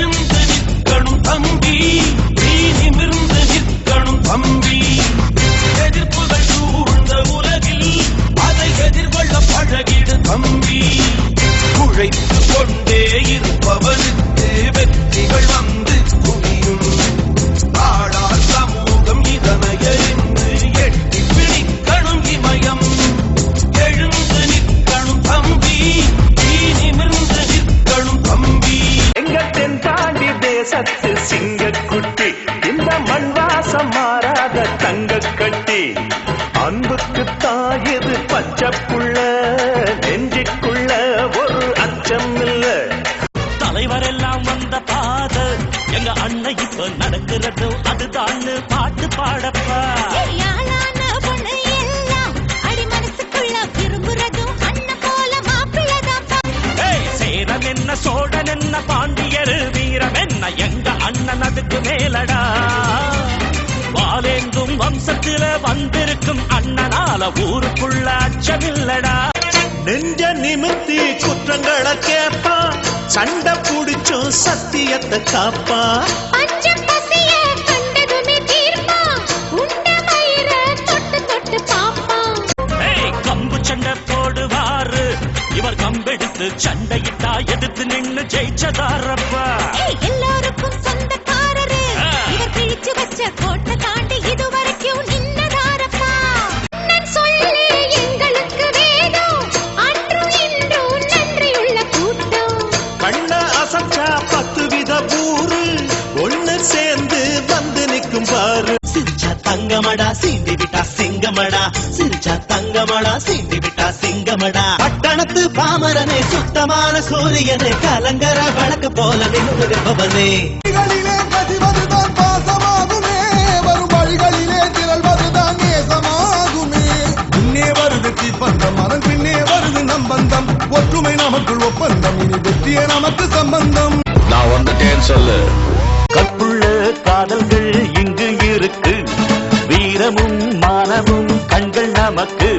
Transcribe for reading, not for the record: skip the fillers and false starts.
எழுந்து நிற்கணும் தம்பி, நீ நிமிர்ந்து நிற்கணும் தம்பி. எதிர்ப்புகள் சூழ்ந்த உலகில் அதை எதிர்கொள்ள பழகிடு தம்பி. உழைத்து கொண்டே இருப்பவனுக்கு வெற்றிகள் வந்து குவியும். ஆளால் சமூகம் இதனை அறிந்து எட்டி பிடிக்கணும் இமயம். எழுந்து நிற்கணும் தம்பி, நீ நிமிர்ந்து நிற்கணும் தம்பி. எங்க தென்பாண்டி தேசத்து சிங்கக்குட்டி, இந்த மண் வாசம் மாறாத தங்க கட்டி. அன்புக்கு தாயது பச்சப்புள்ள, நெஞ்சுக்குள்ள ஒரு அச்சம் இல்ல. தலைவர் எல்லாம் வந்த பாத எங்க அண்ணன் இப்ப நடக்கிறது அதுதான் பாட்டு பாடப்பா. சேரன் என்ன சோழன் என்ன பாண்டியர் வீரம் என்ன எங்க அண்ணன் அதுக்கு மேலடா. வாலேந்தும் வம்சத்தில வந்திருக்கும் அண்ணனால ஊருக்குள்ள அச்சமில்லடா. நெஞ்ச நிமித்தி குற்றங்களை கேப்பா, சண்டை புடிச்சும் சத்தியத்தை காப்பா. கம்பு சண்டை போடுவாரு இவர், கம்பெடுத்து சண்டையிட்டா எதிர்த்து நின்னு ஜெயிச்சதாரப்பா. எல்லாருக்கும் சொந்தக்காரரு இவர் பிடிச்சு வச்ச கோட்டை தாண்டி இதுவரைக்கும் நின்னதாரப்பா. சொல்லு எங்களுக்கு வேணும் அன்றும் இன்றும் நன்றியுள்ள கூட்டம். கண்ண அசச்சா 10 வித ஊரு ஒண்ணு சேர்ந்து வந்து நிற்கும் பாரு. சிரிச்சா தங்கமடா சீண்டி விட்டா சிங்கமடா, சிரிச்சா தங்கமடா சீண்டி விட்டா சிங்கமடா. பட்டணத்து பாமரனே சுத்தமான சூரியனே, கலங்கர வழக்க போல நின்றுபவனே. பதிவதுதான் பாசமாகுமே, வரும் வழிகளிலே திரள்வதுதான் நேசமாகுமே. முன்னே வருது தீப்பந்தம், அதன் பின்னே வருது நம்பந்தம். ஒற்றுமை நமக்குள் ஒப்பந்தம், இனி வெற்றியே நமக்கு சம்பந்தம். நான் வந்துட்டேன்னு சொல்லு. கற்புள்ள காதல்கள் இங்கு இருக்கு, வீரமும் மானமும் கண்கள் நமக்கு.